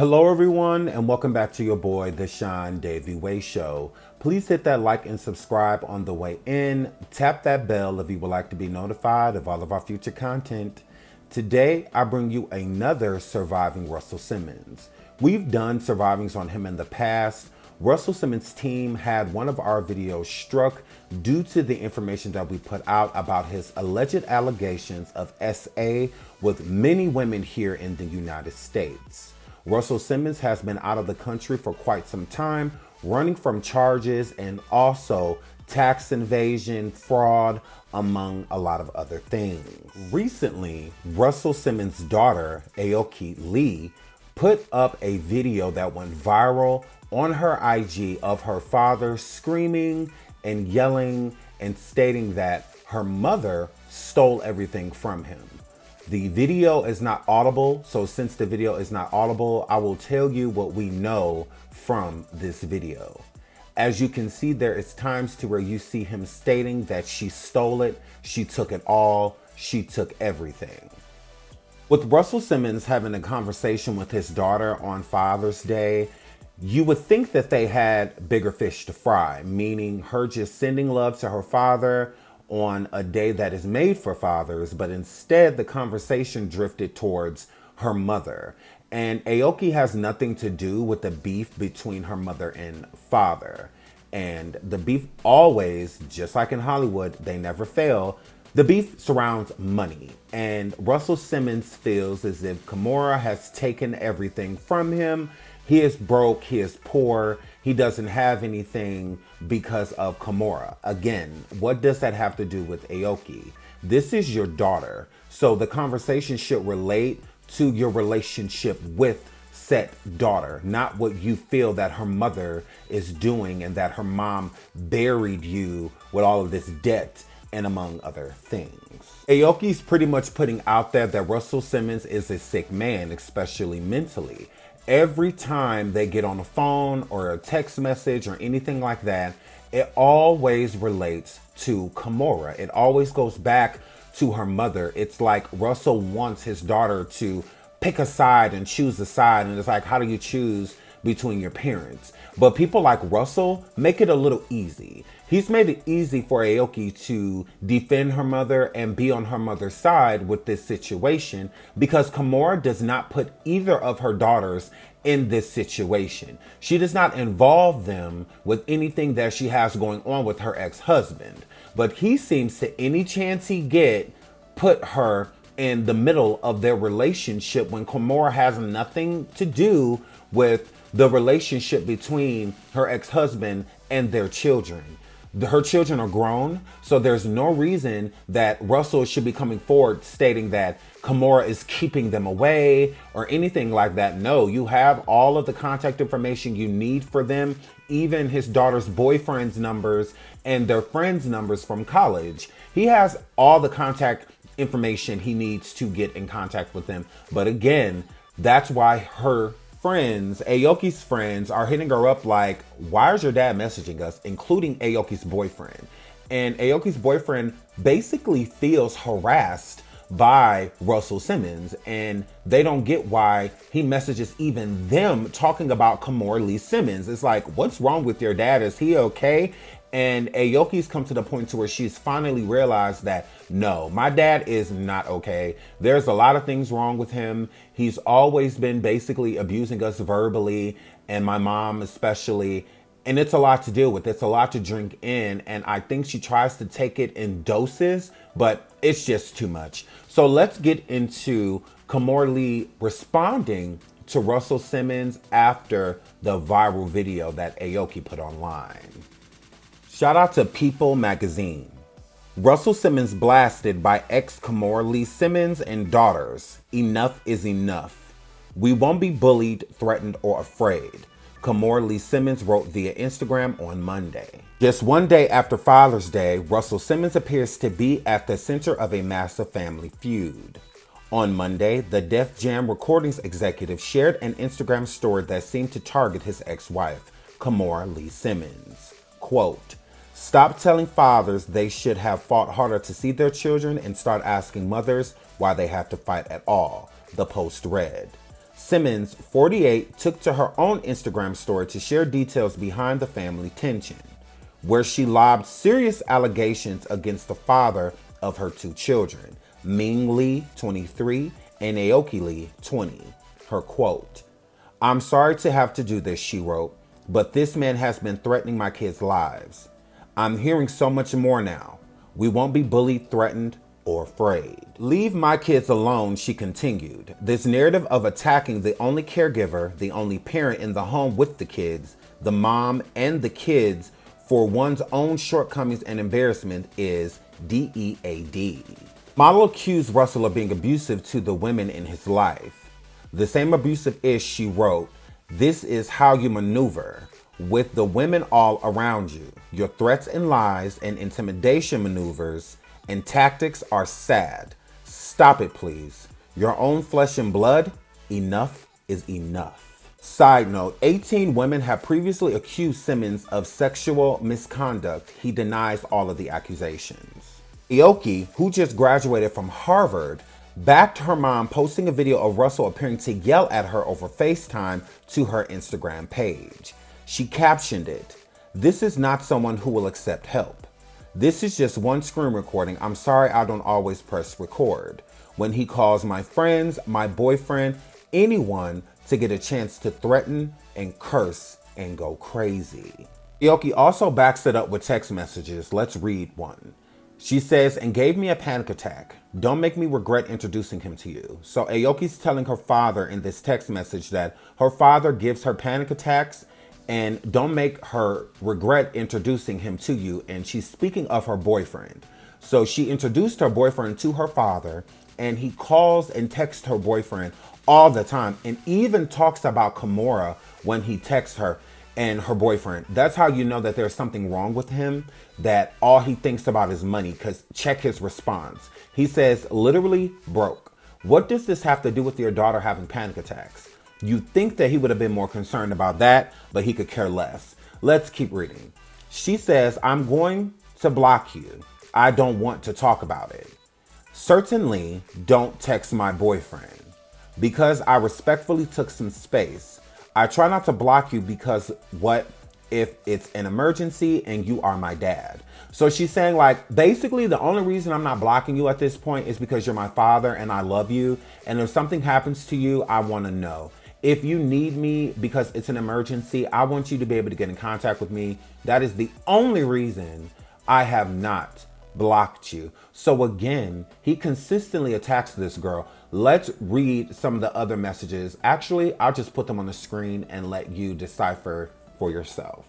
Hello everyone and welcome back to your boy, The Sean Davy Way Show. Please hit that like and subscribe on the way in. Tap that bell if you would like to be notified of all of our future content. Today, I bring you another surviving Russell Simmons. We've done survivings on him in the past. Russell Simmons' team had one of our videos struck due to the information that we put out about his alleged allegations of SA with many women here in the United States. Russell Simmons has been out of the country for quite some time, running from charges and also tax evasion, fraud, among a lot of other things. Recently, Russell Simmons' daughter, Aoki Lee, put up a video that went viral on her IG of her father screaming and yelling and stating that her mother stole everything from him. The video is not audible, so since the video is not audible, I will tell you what we know from this video. As you can see, there is times to where you see him stating that she stole it, she took it all, she took everything. With Russell Simmons having a conversation with his daughter on Father's Day, you would think that they had bigger fish to fry, meaning her just sending love to her father on a day that is made for fathers, but instead the conversation drifted towards her mother. And Aoki has nothing to do with the beef between her mother and father. And the beef always, just like in Hollywood, they never fail. The beef surrounds money. And Russell Simmons feels as if Kimora has taken everything from him. He is broke, he is poor, he doesn't have anything because of Kimora. Again, what does that have to do with Aoki? This is your daughter, so the conversation should relate to your relationship with said daughter, not what you feel that her mother is doing and that her mom buried you with all of this debt and among other things. Aoki's pretty much putting out there that Russell Simmons is a sick man, especially mentally. Every time they get on the phone or a text message or anything like that, it always relates to Kimora. It always goes back to her mother. It's like Russell wants his daughter to pick a side and choose a side. And it's like, how do you choose between your parents? But people like Russell make it a little easy. He's made it easy for Aoki to defend her mother and be on her mother's side with this situation because Kimora does not put either of her daughters in this situation. She does not involve them with anything that she has going on with her ex-husband. But he seems to, any chance he get, put her in the middle of their relationship when Kimora has nothing to do with the relationship between her ex-husband and their children. Her children are grown, so there's no reason that Russell should be coming forward stating that Kimora is keeping them away or anything like that. No, you have all of the contact information you need for them, even his daughter's boyfriend's numbers and their friends' numbers from college. He has all the contact information he needs to get in contact with them. But again, that's why her friends, Aoki's friends, are hitting her up like, why is your dad messaging us, including Aoki's boyfriend? And Aoki's boyfriend basically feels harassed by Russell Simmons, and they don't get why he messages even them talking about Kimora Lee Simmons. It's like, what's wrong with your dad? Is he okay? And Aoki's come to the point to where she's finally realized that, no, my dad is not okay. There's a lot of things wrong with him. He's always been basically abusing us verbally, and my mom especially. And it's a lot to deal with. It's a lot to drink in. And I think she tries to take it in doses, but it's just too much. So let's get into Kimora Lee responding to Russell Simmons after the viral video that Aoki put online. Shout out to People magazine. Russell Simmons blasted by ex-Kimora Lee Simmons and daughters. Enough is enough. We won't be bullied, threatened, or afraid. Kimora Lee Simmons wrote via Instagram on Monday. Just one day after Father's Day, Russell Simmons appears to be at the center of a massive family feud. On Monday, the Def Jam Recordings executive shared an Instagram story that seemed to target his ex-wife, Kimora Lee Simmons. Quote, "Stop telling fathers they should have fought harder to see their children and start asking mothers why they have to fight at all," the post read. Simmons, 48, took to her own Instagram story to share details behind the family tension, where she lobbed serious allegations against the father of her two children, Ming Lee, 23, and Aoki Lee, 20. Her quote, "I'm sorry to have to do this," she wrote, "but this man has been threatening my kids' lives. I'm hearing so much more now. We won't be bullied, threatened, or afraid." "Leave my kids alone," she continued. This narrative of attacking the only caregiver, the only parent in the home with the kids, the mom and the kids, for one's own shortcomings and embarrassment is DEAD. Model accused Russell of being abusive to the women in his life. The same abusive-ish, she wrote, "This is how you maneuver with the women all around you. Your threats and lies and intimidation maneuvers and tactics are sad. Stop it, please. Your own flesh and blood, enough is enough." Side note, 18 women have previously accused Simmons of sexual misconduct. He denies all of the accusations. Aoki, who just graduated from Harvard, backed her mom posting a video of Russell appearing to yell at her over FaceTime to her Instagram page. She captioned it, "This is not someone who will accept help. This is just one screen recording. I'm sorry I don't always press record. When he calls my friends, my boyfriend, anyone to get a chance to threaten and curse and go crazy." Aoki also backs it up with text messages. Let's read one. She says, "And gave me a panic attack. Don't make me regret introducing him to you." So Aoki's telling her father in this text message that her father gives her panic attacks and don't make her regret introducing him to you. And she's speaking of her boyfriend. So she introduced her boyfriend to her father, and he calls and texts her boyfriend all the time, and even talks about Kimora when he texts her and her boyfriend. That's how you know that there's something wrong with him, that all he thinks about is money, because check his response. He says, literally broke. What does this have to do with your daughter having panic attacks? You'd think that he would have been more concerned about that, but he could care less. Let's keep reading. She says, "I'm going to block you. I don't want to talk about it. Certainly don't text my boyfriend. Because I respectfully took some space. I try not to block you because what if it's an emergency and you are my dad?" So she's saying, like, basically the only reason I'm not blocking you at this point is because you're my father and I love you. And if something happens to you, I want to know. If you need me because it's an emergency, I want you to be able to get in contact with me. That is the only reason I have not blocked you. So again, he consistently attacks this girl. Let's read some of the other messages. Actually, I'll just put them on the screen and let you decipher for yourself.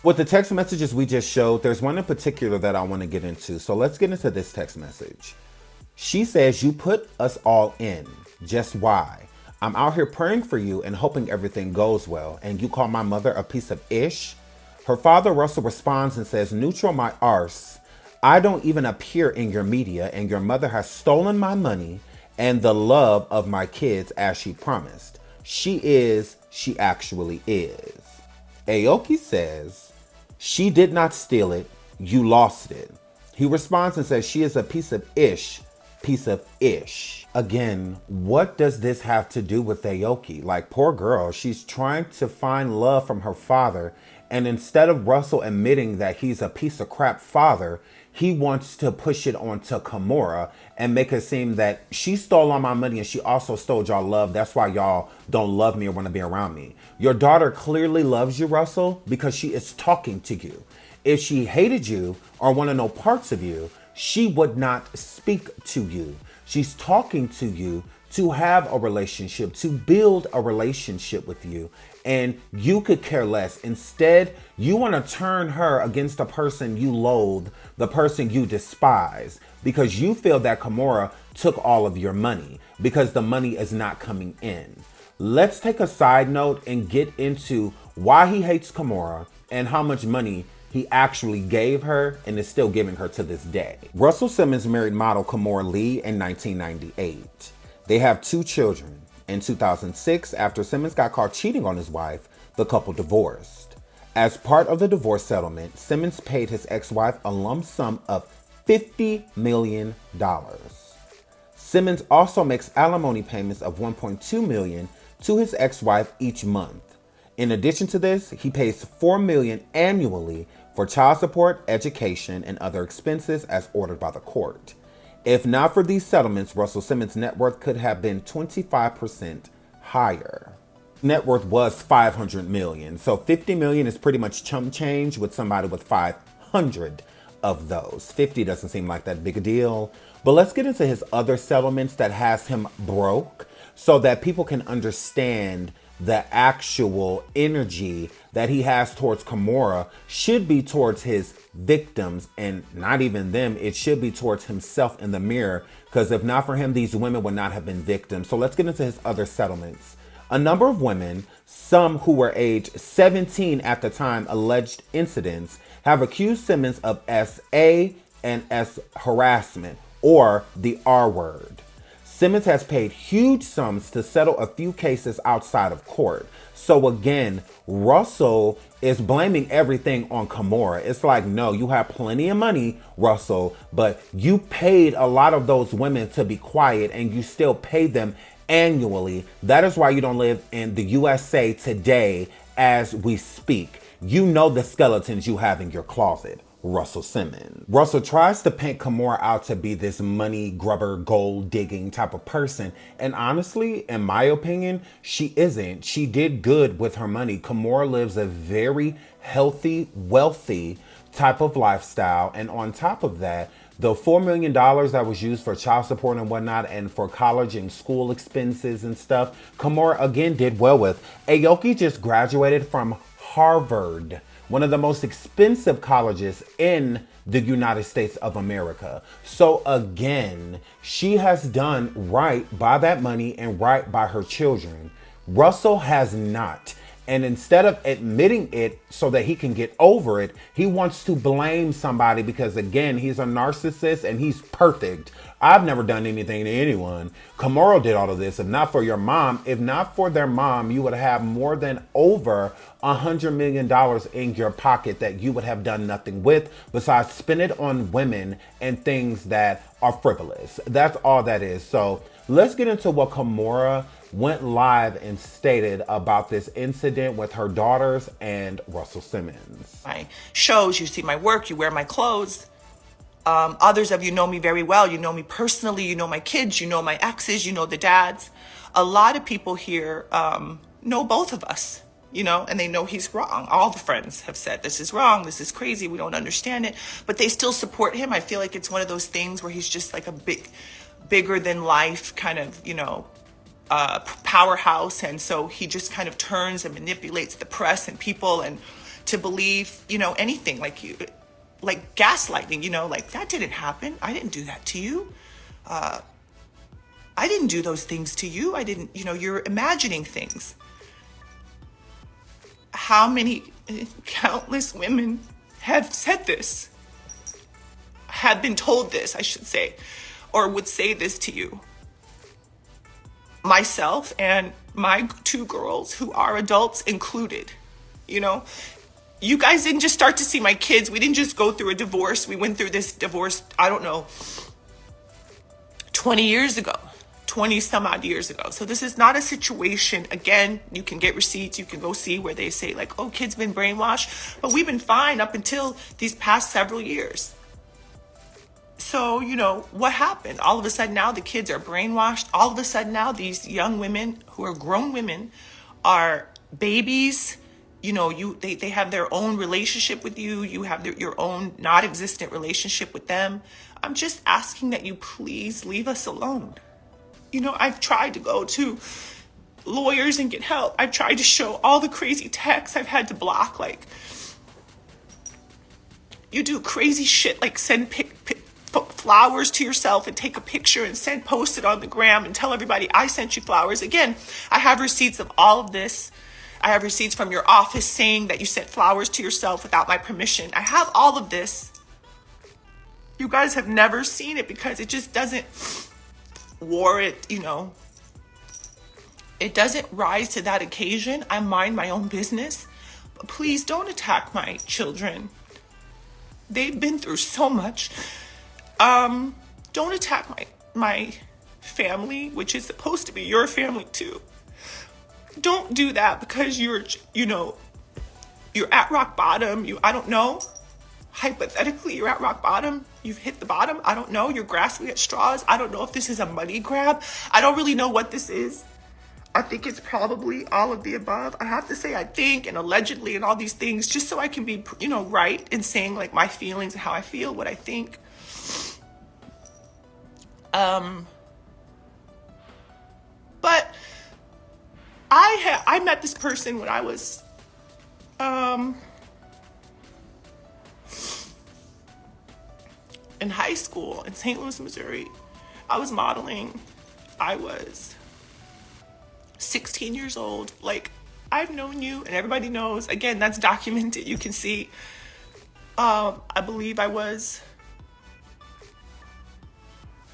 With the text messages we just showed, there's one in particular that I want to get into. So let's get into this text message. She says, "You put us all in. Just why? I'm out here praying for you and hoping everything goes well. And you call my mother a piece of ish?" Her father, Russell, responds and says, "Neutral my arse. I don't even appear in your media, and your mother has stolen my money and the love of my kids as she promised. She actually is." Aoki says, "She did not steal it. You lost it." He responds and says, "She is a piece of ish. Again, what does this have to do with Aoki? Like, poor girl, she's trying to find love from her father. And instead of Russell admitting that he's a piece of crap father, he wants to push it onto Kimora and make it seem that she stole all my money and she also stole y'all love. That's why y'all don't love me or want to be around me. Your daughter clearly loves you, Russell, because she is talking to you. If she hated you or want to know parts of you, she would not speak to you. She's talking to you to have a relationship, to build a relationship with you. And you could care less. Instead, you want to turn her against the person you loathe, the person you despise, because you feel that Kimora took all of your money because the money is not coming in. Let's take a side note and get into why he hates Kimora and how much money he actually gave her and is still giving her to this day. Russell Simmons married model Kimora Lee in 1998. They have 2 children. In 2006, after Simmons got caught cheating on his wife, the couple divorced. As part of the divorce settlement, Simmons paid his ex-wife a lump sum of $50 million. Simmons also makes alimony payments of $1.2 million to his ex-wife each month. In addition to this, he pays $4 million annually for child support, education, and other expenses as ordered by the court. If not for these settlements, Russell Simmons' net worth could have been 25% higher. Net worth was $500 million, so $50 million is pretty much chump change with somebody with 500 of those. 50 doesn't seem like that big a deal. But let's get into his other settlements that has him broke so that people can understand the actual energy that he has towards Kimora should be towards his victims, and not even them. It should be towards himself in the mirror, because if not for him, these women would not have been victims. So let's get into his other settlements. A number of women, some who were age 17 at the time alleged incidents, have accused Simmons of SA and S harassment, or the R word. Simmons has paid huge sums to settle a few cases outside of court. So again, Russell is blaming everything on Kimora. It's like, no, you have plenty of money, Russell, but you paid a lot of those women to be quiet and you still pay them annually. That is why you don't live in the USA today as we speak. You know the skeletons you have in your closet. Russell Simmons. Russell tries to paint Kimora out to be this money grubber, gold digging type of person. And honestly, in my opinion, she isn't. She did good with her money. Kimora lives a very healthy, wealthy type of lifestyle. And on top of that, the $4 million that was used for child support and whatnot and for college and school expenses and stuff, Kimora again did well with. Aoki just graduated from Harvard, one of the most expensive colleges in the United States of America. So again, she has done right by that money and right by her children. Russell has not. And instead of admitting it so that he can get over it, he wants to blame somebody because, again, he's a narcissist and he's perfect. I've never done anything to anyone. Kimora did all of this. If not for your mom, if not for their mom, you would have more than over $100 million in your pocket that you would have done nothing with besides spend it on women and things that are frivolous. That's all that is. So let's get into what Kimora went live and stated about this incident with her daughters and Russell Simmons. My shows, you see my work, you wear my clothes. Others of you know me very well. You know me personally. You know my kids. You know my exes. You know the dads. A lot of people here know both of us, you know, and they know he's wrong. All the friends have said, this is wrong. This is crazy. We don't understand it. But they still support him. I feel like it's one of those things where he's just like a bigger than life kind of, you know, powerhouse. And so he just kind of turns and manipulates the press and people and to believe, you know, anything like gaslighting, you know, like that didn't happen. I didn't do that to you. I didn't do those things to you. I didn't, you know, you're imagining things. How many countless women have said this, have been told this, I should say, or would say this to you? Myself and my 2 girls who are adults included, you know, you guys didn't just start to see my kids. We didn't just go through a divorce. We went through this divorce, I don't know, 20 years ago, 20 some odd years ago. So this is not a situation, again, you can get receipts, you can go see where they say like, oh, kids been brainwashed, but we've been fine up until these past several years. So, you know, what happened? All of a sudden now the kids are brainwashed. All of a sudden now these young women who are grown women are babies. You know, they have their own relationship with you. You have your own not existent relationship with them. I'm just asking that you please leave us alone. You know, I've tried to go to lawyers and get help. I've tried to show all the crazy texts I've had to block. Like, you do crazy shit, like send flowers to yourself and take a picture and post it on the gram and tell everybody I sent you flowers. Again, I have receipts of all of this. I have receipts from your office saying that you sent flowers to yourself without my permission. I have all of this. You guys have never seen it because it just doesn't warrant, it doesn't rise to that occasion. I mind my own business. But please don't attack my children. They've been through so much. Don't attack my family, which is supposed to be your family too. Don't do that because you're at rock bottom. I don't know. Hypothetically, you're at rock bottom. You've hit the bottom. I don't know. You're grasping at straws. I don't know if this is a money grab. I don't really know what this is. I think it's probably all of the above. I have to say I think and allegedly and all these things just so I can be, right in saying like my feelings and how I feel, what I think. But I met this person when I was in high school in St. Louis, Missouri. I was modeling. I was 16 years old. Like, I've known you and everybody knows. Again, that's documented. You can see. I believe I was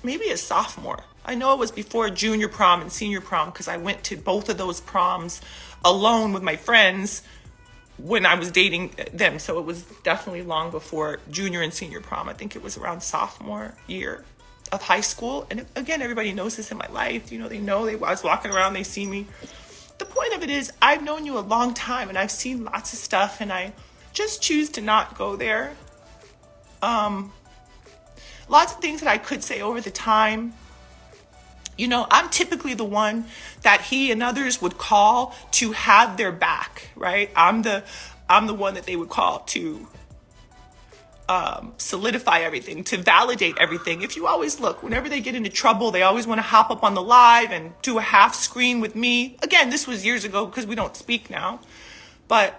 maybe a sophomore. I know it was before junior prom and senior prom because I went to both of those proms alone with my friends when I was dating them. So it was definitely long before junior and senior prom. I think it was around sophomore year of high school. And again, everybody knows this in my life. They know I was walking around, they see me. The point of it is I've known you a long time and I've seen lots of stuff and I just choose to not go there. Lots of things that I could say over the time. I'm typically the one that he and others would call to have their back, right? I'm the one that they would call to solidify everything, to validate everything. If you always look, whenever they get into trouble, they always want to hop up on the live and do a half screen with me. Again, this was years ago because we don't speak now. But,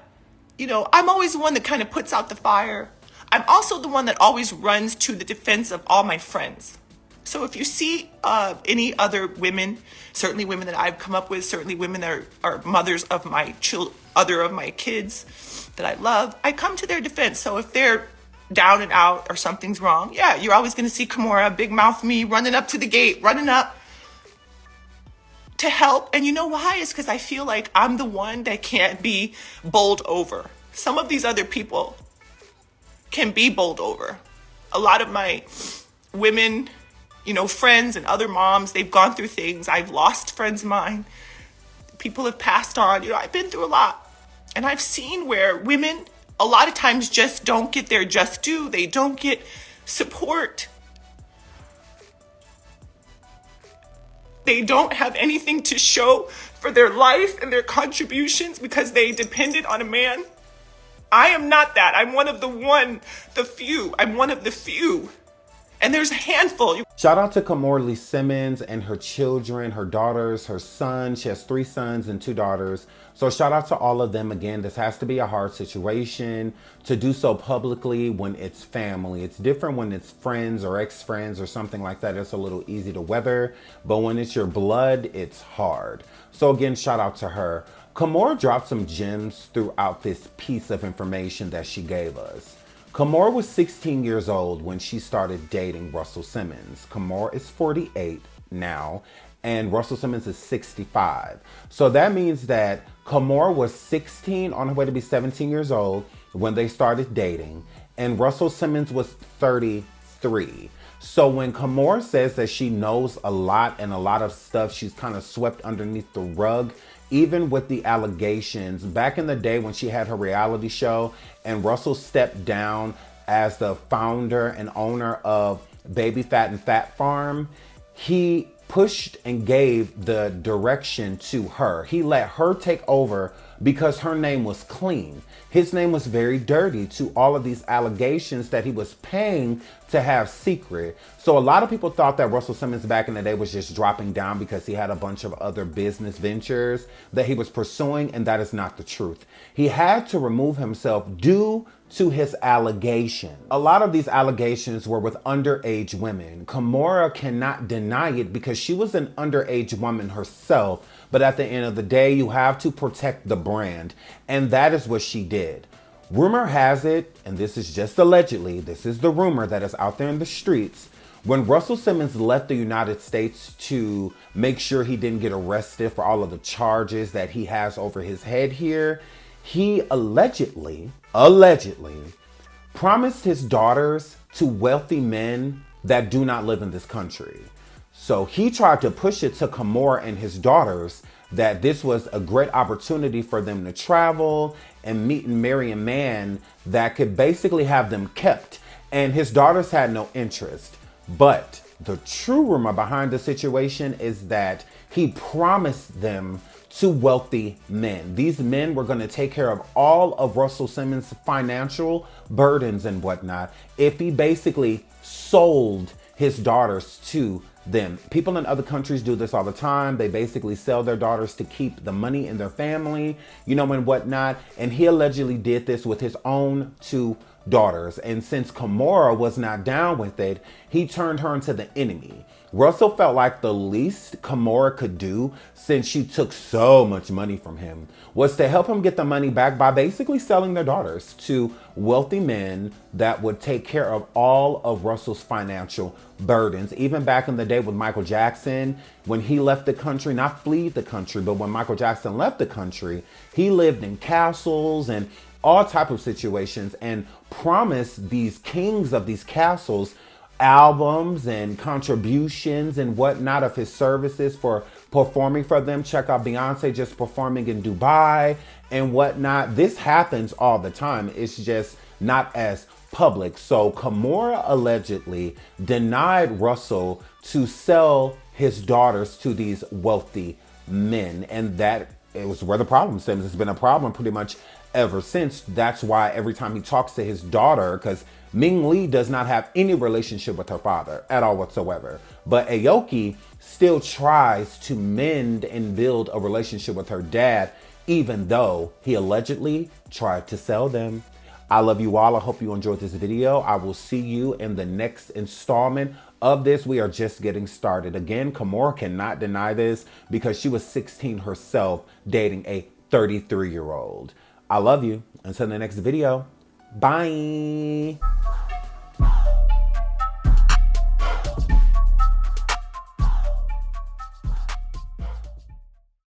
I'm always the one that kind of puts out the fire. I'm also the one that always runs to the defense of all my friends. So if you see any other women, certainly women that I've come up with, certainly women that are mothers of my other of my kids that I love, I come to their defense. So if they're down and out or something's wrong, yeah, you're always going to see Kimora, big mouth me, running up to the gate, running up to help. And you know why? It's because I feel like I'm the one that can't be bowled over. Some of these other people can be bowled over. A lot of my women, friends and other moms, they've gone through things. I've lost friends of mine. People have passed on. I've been through a lot. And I've seen where women a lot of times just don't get their just due. They don't get support. They don't have anything to show for their life and their contributions because they depended on a man. I am not that. I'm one of the few. I'm one of the few. And there's a handful. Shout out to Kimora Lee Simmons and her children, her daughters, her son. She has 3 sons and 2 daughters. So shout out to all of them. Again, this has to be a hard situation to do so publicly when it's family. It's different when it's friends or ex-friends or something like that. It's a little easy to weather. But when it's your blood, it's hard. So again, shout out to her. Kimora dropped some gems throughout this piece of information that she gave us. Kimora was 16 years old when she started dating Russell Simmons. Kimora is 48 now, and Russell Simmons is 65. So that means that Kimora was 16 on her way to be 17 years old when they started dating, and Russell Simmons was 33. So when Kimora says that she knows a lot and a lot of stuff she's kind of swept underneath the rug, even with the allegations, back in the day when she had her reality show and Russell stepped down as the founder and owner of Baby Fat and Fat Farm, he pushed and gave the direction to her. He let her take over because her name was clean. His name was very dirty to all of these allegations that he was paying to have secret. So a lot of people thought that Russell Simmons back in the day was just dropping down because he had a bunch of other business ventures that he was pursuing, and that is not the truth. He had to remove himself due to his allegation. A lot of these allegations were with underage women. Kimora cannot deny it because she was an underage woman herself. But at the end of the day, you have to protect the brand. And that is what she did. Rumor has it, and this is just allegedly, this is the rumor that is out there in the streets. When Russell Simmons left the United States to make sure he didn't get arrested for all of the charges that he has over his head here, he allegedly promised his daughters to wealthy men that do not live in this country. So he tried to push it to Kimora and his daughters that this was a great opportunity for them to travel and meet and marry a man that could basically have them kept. And his daughters had no interest. But the true rumor behind the situation is that he promised them to wealthy men. These men were going to take care of all of Russell Simmons' financial burdens and whatnot if he basically sold his daughters to them. People in other countries do this all the time. They basically sell their daughters to keep the money in their family, you know, and whatnot. And he allegedly did this with his own two daughters. And since Kimora was not down with it, he turned her into the enemy. Russell felt like the least Kimora could do, since she took so much money from him, was to help him get the money back by basically selling their daughters to wealthy men that would take care of all of Russell's financial burdens. Even back in the day with Michael Jackson, when he left the country, not fled the country, but when Michael Jackson left the country, he lived in castles and all type of situations and promised these kings of these castles albums and contributions and whatnot of his services for performing for them. Check out Beyonce just performing in Dubai and whatnot. This happens all the time. It's just not as public. So Kimora allegedly denied Russell to sell his daughters to these wealthy men. And that it was where the problem stems. It's been a problem pretty much ever since. That's why every time he talks to his daughter, because Ming Lee does not have any relationship with her father at all whatsoever. But Aoki still tries to mend and build a relationship with her dad, even though he allegedly tried to sell them. I love you all. I hope you enjoyed this video. I will see you in the next installment of this. We are just getting started. Again, Kimora cannot deny this because she was 16 herself dating a 33-year-old. I love you. Until the next video. Bye.